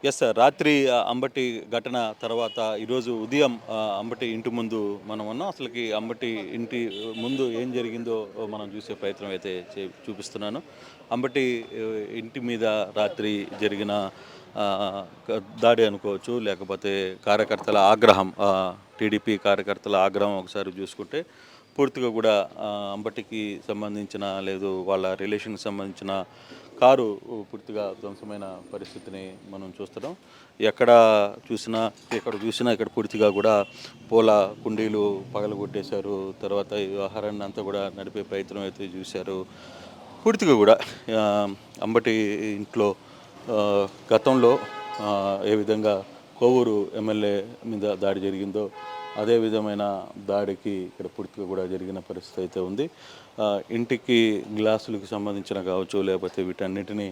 Yes sir. రాత్రి అంబటి ఘటన తర్వాత ఈరోజు ఉదయం అంబటి ఇంటి ముందు మనం ఉన్నాం. అసలకి అంబటి ఇంటి ముందు ఏం జరిగిందో మనం చూసే ప్రయత్నం అయితే చూపిస్తున్నాను. అంబటి ఇంటి మీద రాత్రి జరిగిన దాడి అనుకోవచ్చు, లేకపోతే కార్యకర్తల ఆగ్రహం, టీడీపీ కార్యకర్తల ఆగ్రహం ఒకసారి చూసుకుంటే పూర్తిగా కూడా అంబటికి సంబంధించిన లేదు వాళ్ళ రిలేషన్కి సంబంధించిన కారు పూర్తిగా ధ్వంసమైన పరిస్థితిని మనం చూస్తున్నాం. ఎక్కడ చూసినా ఇక్కడ పూర్తిగా కూడా పూల కుండీలు పగలగొట్టేశారు. తర్వాత ఈ వ్యవహారాన్ని అంతా కూడా నడిపే ప్రయత్నం అయితే చూశారు. పూర్తిగా కూడా అంబటి ఇంట్లో గతంలో ఏ విధంగా కోవూరు ఎమ్మెల్యే మీద దాడి జరిగిందో అదే విధమైన దాడికి ఇక్కడ పూర్తిగా కూడా జరిగిన పరిస్థితి అయితే ఉంది. ఇంటికి గ్లాసులకు సంబంధించిన కావచ్చు, లేకపోతే వీటన్నిటిని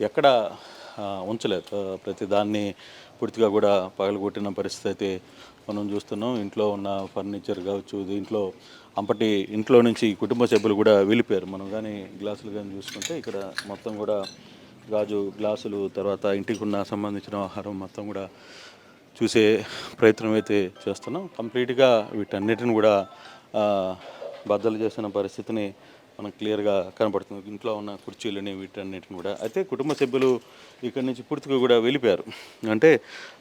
ఎక్కడ ఉంచలేదు. ప్రతి దాన్ని పూర్తిగా కూడా పగలగొట్టిన పరిస్థితి అయితే మనం చూస్తున్నాం. ఇంట్లో ఉన్న ఫర్నిచర్ కావచ్చు, దీంట్లో అంపటి ఇంట్లో నుంచి కుటుంబ సభ్యులు కూడా వెళ్ళిపోయారు. మనం కానీ గ్లాసులు కానీ చూసుకుంటే ఇక్కడ మొత్తం కూడా గాజు గ్లాసులు, తర్వాత ఇంటికి ఉన్న సంబంధించిన ఆహారం మొత్తం కూడా చూసే ప్రయత్నం అయితే చేస్తున్నాం. కంప్లీట్గా వీటన్నిటిని కూడా బద్దలు చేసిన పరిస్థితిని మనకు క్లియర్గా కనపడుతుంది. ఇంట్లో ఉన్న కుర్చీలని వీటన్నిటిని కూడా అయితే కుటుంబ సభ్యులు ఇక్కడి నుంచి పూర్తిగా కూడా వెళ్ళిపోయారు. అంటే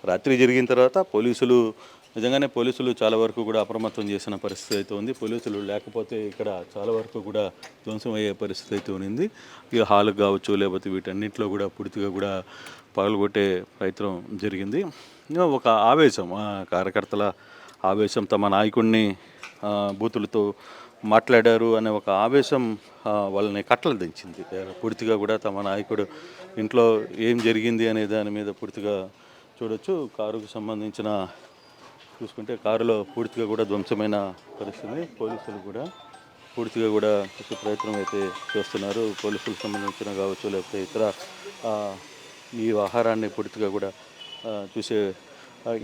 రాత్రి జరిగిన తర్వాత పోలీసులు చాలా వరకు కూడా అప్రమత్తం చేసిన పరిస్థితి అయితే ఉంది. పోలీసులు లేకపోతే ఇక్కడ చాలా వరకు కూడా ధ్వంసం అయ్యే పరిస్థితి అయితే ఉంది. ఇక హాల్కి కావచ్చు, లేకపోతే వీటన్నిటిలో కూడా పూర్తిగా కూడా పగలగొట్టే ప్రయత్నం జరిగింది. ఒక ఆవేశం, కార్యకర్తల ఆవేశం, తమ నాయకుడిని బూతులతో మాట్లాడారు అనే ఒక ఆవేశం వాళ్ళని కట్టలు దించింది. పూర్తిగా కూడా తమ నాయకుడు ఇంట్లో ఏం జరిగింది అనే దాని మీద పూర్తిగా చూడొచ్చు. కారుకు సంబంధించిన చూసుకుంటే కారులో పూర్తిగా కూడా ధ్వంసమైన పరిస్థితి. పోలీసులు కూడా పూర్తిగా కూడా చూసే ప్రయత్నం అయితే చేస్తున్నారు. పోలీసులకు సంబంధించిన కావచ్చు, లేకపోతే ఇతర ఈ ఆహారాన్ని పూర్తిగా కూడా చూసే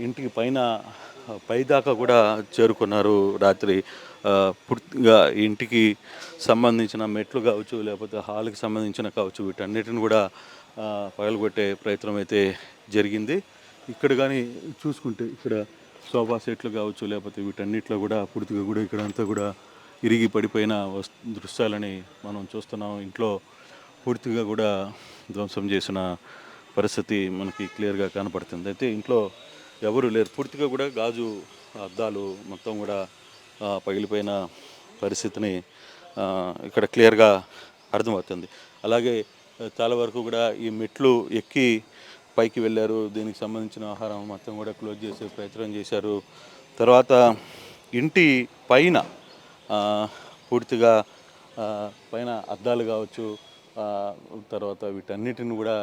ఇంటికి పైదాకా కూడా చేరుకున్నారు. రాత్రి పూర్తిగా ఇంటికి సంబంధించిన మెట్లు కావచ్చు, లేకపోతే హాల్కి సంబంధించిన కావచ్చు, వీటన్నిటిని కూడా పగలగొట్టే ప్రయత్నం అయితే జరిగింది. ఇక్కడ కానీ చూసుకుంటే ఇక్కడ సోఫా సెట్లు కావచ్చు, లేకపోతే వీటన్నిటిలో కూడా పూర్తిగా కూడా ఇక్కడంతా కూడా ఇరిగి పడిపోయిన దృశ్యాలని మనం చూస్తున్నాం. ఇంట్లో పూర్తిగా కూడా ధ్వంసం చేసిన పరిస్థితి మనకి క్లియర్గా కనపడుతుంది. అయితే ఇంట్లో ఎవరు లేరు. పూర్తిగా కూడా గాజు అద్దాలు మొత్తం కూడా పగిలిపోయిన పరిస్థితిని ఇక్కడ క్లియర్గా అర్థమవుతుంది. అలాగే చాలా వరకు కూడా ఈ మెట్లు ఎక్కి పైకి వెళ్ళారు. దీనికి సంబంధించిన ఆహారం మొత్తం కూడా క్లోజ్ చేసే ప్రయత్నం చేశారు. తర్వాత ఇంటి పైన పూర్తిగా పైన అద్దాలు కావచ్చు, తర్వాత వీటన్నిటిని కూడా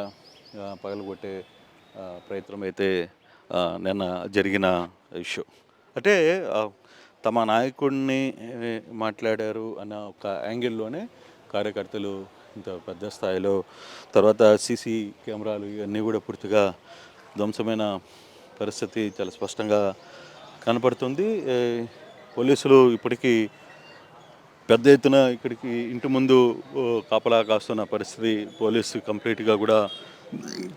పగలగొట్టే ప్రయత్నం అయితే నిన్న జరిగిన ఇష్యూ. అంటే తమ నాయకుడిని మాట్లాడారు అన్న ఒక యాంగిల్లోనే కార్యకర్తలు ఇంత పెద్ద స్థాయిలో, తర్వాత సీసీ కెమెరాలు ఇవన్నీ కూడా పూర్తిగా ధ్వంసమైన పరిస్థితి చాలా స్పష్టంగా కనపడుతుంది. పోలీసులు ఇప్పటికీ పెద్ద ఎత్తున ఇక్కడికి ఇంటి ముందు కాపలా కాస్తున్న పరిస్థితి. పోలీసు కంప్లీట్గా కూడా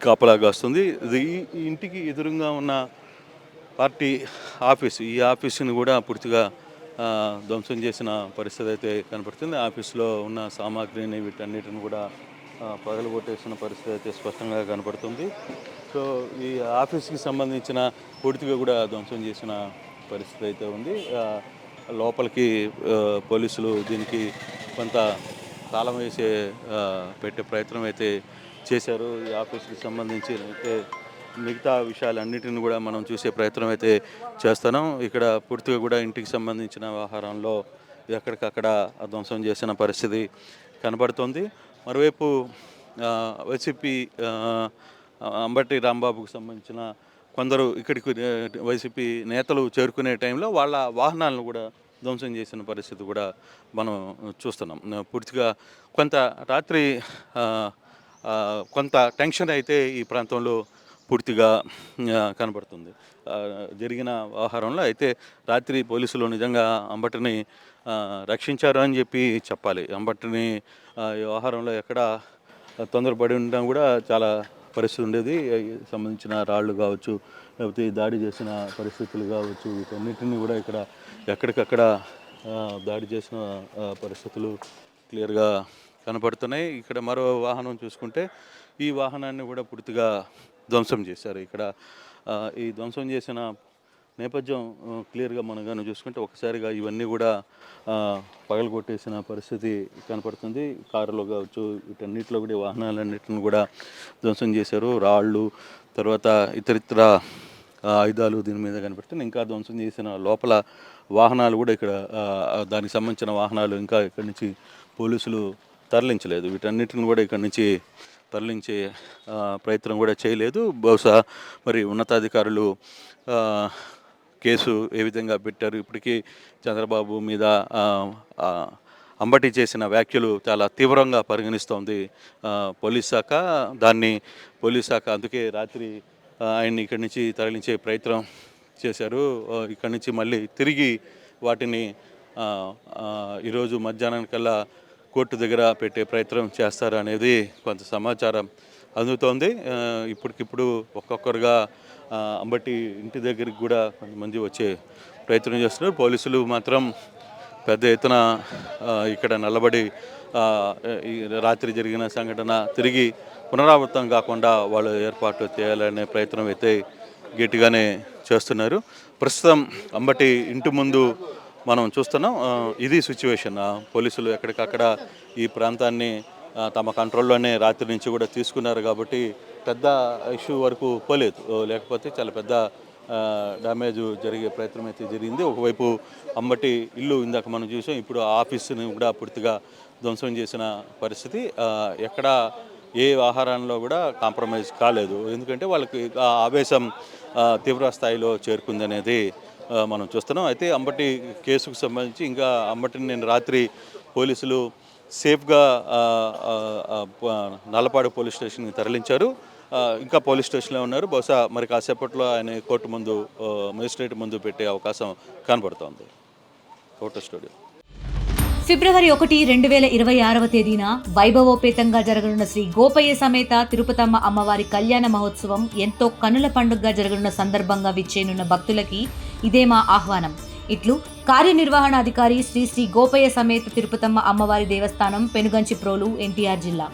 కాపలా కాస్తుంది. ఈ ఇంటికి ఎదురుగా ఉన్న పార్టీ ఆఫీసు, ఈ ఆఫీసుని కూడా పూర్తిగా ధ్వంసం చేసిన పరిస్థితి అయితే కనపడుతుంది. ఆఫీసులో ఉన్న సామాగ్రిని వీటన్నిటిని కూడా పగలగొట్టేసిన పరిస్థితి అయితే స్పష్టంగా కనపడుతుంది. సో ఈ ఆఫీస్కి సంబంధించిన పూర్తిగా కూడా ధ్వంసం చేసిన పరిస్థితి అయితే ఉంది. లోపలికి పోలీసులు దీనికి కొంత తాళం వేసే పెట్టే ప్రయత్నం అయితే చేశారు. ఈ ఆఫీస్కి సంబంధించి అయితే మిగతా విషయాలన్నిటిని కూడా మనం చూసే ప్రయత్నం అయితే చేస్తున్నాం. ఇక్కడ పూర్తిగా కూడా ఇంటికి సంబంధించిన వ్యవహారంలో ఎక్కడికక్కడ ధ్వంసం చేసిన పరిస్థితి కనబడుతోంది. మరోవైపు వైసీపీ అంబటి రాంబాబుకు సంబంధించిన కొందరు ఇక్కడికి వైసీపీ నేతలు చేరుకునే టైంలో వాళ్ళ వాహనాలను కూడా ధ్వంసం చేసిన పరిస్థితి కూడా మనం చూస్తున్నాం. పూర్తిగా కొంత రాత్రి కొంత టెన్షన్ అయితే ఈ ప్రాంతంలో పూర్తిగా కనబడుతుంది. జరిగిన వ్యవహారంలో అయితే రాత్రి పోలీసులు నిజంగా అంబటిని రక్షించారు అని చెప్పి చెప్పాలి. అంబటిని వ్యవహారంలో ఎక్కడ తొందరపడి ఉండడం కూడా చాలా పరిస్థితి ఉండేది. సంబంధించిన రాళ్ళు కావచ్చు, లేకపోతే ఈ దాడి చేసిన పరిస్థితులు కావచ్చు, వీటన్నిటిని కూడా ఇక్కడ ఎక్కడికక్కడ దాడి చేసిన పరిస్థితులు క్లియర్గా కనపడుతున్నాయి. ఇక్కడ మరో వాహనం చూసుకుంటే ఈ వాహనాన్ని కూడా పూర్తిగా ధ్వంసం చేశారు. ఇక్కడ ఈ ధ్వంసం చేసిన నేపథ్యం క్లియర్గా మనం కానీ చూసుకుంటే ఒకసారిగా ఇవన్నీ కూడా పగలగొట్టేసిన పరిస్థితి కనపడుతుంది. కారులో కావచ్చు, వీటన్నిటిలో కూడా వాహనాలన్నిటిని కూడా ధ్వంసం చేశారు. రాళ్ళు, తర్వాత ఇతరితర ఆయుధాలు దీని మీద కనపడుతుంది. ఇంకా ధ్వంసం చేసిన లోపల వాహనాలు కూడా ఇక్కడ దానికి సంబంధించిన వాహనాలు ఇంకా ఇక్కడి నుంచి పోలీసులు తరలించలేదు. వీటన్నిటిని కూడా ఇక్కడి నుంచి తరలించే ప్రయత్నం కూడా చేయలేదు. బహుశా మరి ఉన్నతాధికారులు కేసు ఏ విధంగా పెట్టారు, ఇప్పటికీ చంద్రబాబు మీద అంబటి చేసిన వ్యాఖ్యలు చాలా తీవ్రంగా పరిగణిస్తోంది పోలీస్ శాఖ. పోలీస్ శాఖ అందుకే రాత్రి ఆయన్ని ఇక్కడి నుంచి తరలించే ప్రయత్నం చేశారు. ఇక్కడి నుంచి మళ్ళీ తిరిగి వాటిని ఈరోజు మధ్యాహ్నానికల్లా కోర్టు దగ్గర పెట్టే ప్రయత్నం చేస్తారనేది కొంత సమాచారం అందుతోంది. ఇప్పటికిప్పుడు ఒక్కొక్కరుగా అంబటి ఇంటి దగ్గరికి కూడా కొంతమంది వచ్చే ప్రయత్నం చేస్తున్నారు. పోలీసులు మాత్రం పెద్ద ఎత్తున ఇక్కడ నిలబడి ఈ రాత్రి జరిగిన సంఘటన తిరిగి పునరావృతం కాకుండా వాళ్ళు ఏర్పాట్లు చేయాలనే ప్రయత్నం అయితే గట్టిగానే చేస్తున్నారు. ప్రస్తుతం అంబటి ఇంటి ముందు మనం చూస్తున్నాం. ఇది సిచ్యువేషన్. పోలీసులు ఎక్కడికక్కడ ఈ ప్రాంతాన్ని తమ కంట్రోల్లోనే రాత్రి నుంచి కూడా తీసుకున్నారు కాబట్టి పెద్ద ఇష్యూ వరకు పోలేదు. లేకపోతే చాలా పెద్ద డ్యామేజ్ జరిగే ప్రయత్నం అయితే జరిగింది. ఒకవైపు అంబటి ఇల్లు ఇందాక మనం చూసాం, ఇప్పుడు ఆఫీసుని కూడా పూర్తిగా ధ్వంసం చేసిన పరిస్థితి. ఎక్కడ ఏ ఆహారంలో కూడా కాంప్రమైజ్ కాలేదు. ఎందుకంటే వాళ్ళకి ఆవేశం తీవ్ర స్థాయిలో చేరుకుంది అనేది మనం చూస్తున్నాం. అయితే అంబటి కేసుకు సంబంధించి ఇంకా అంబటిని నేను రాత్రి పోలీసులు సేఫ్గా నల్లపాడు పోలీస్ స్టేషన్కి తరలించారు. ఇంకా పోలీస్ స్టేషన్లో ఉన్నారు. బహుశా మరి కాసేపట్లో ఆయన కోర్టు ముందు, మేజిస్ట్రేట్ ముందు పెట్టే అవకాశం కనబడుతోంది. Photo studio. ఫిబ్రవరి 1, 2026వ తేదీన వైభవోపేతంగా జరగనున్న శ్రీ గోపయ్య సమేత తిరుపతమ్మ అమ్మవారి కళ్యాణ మహోత్సవం ఎంతో కనుల పండుగగా జరగనున్న సందర్భంగా విచ్చేనున్న భక్తులకి ఇదే మా ఆహ్వానం. ఇట్లు కార్యనిర్వహణాధికారి శ్రీ గోపయ్య సమేత తిరుపతమ్మ అమ్మవారి దేవస్థానం, పెనుగంచి ప్రోలు, ఎన్టీఆర్ జిల్లా.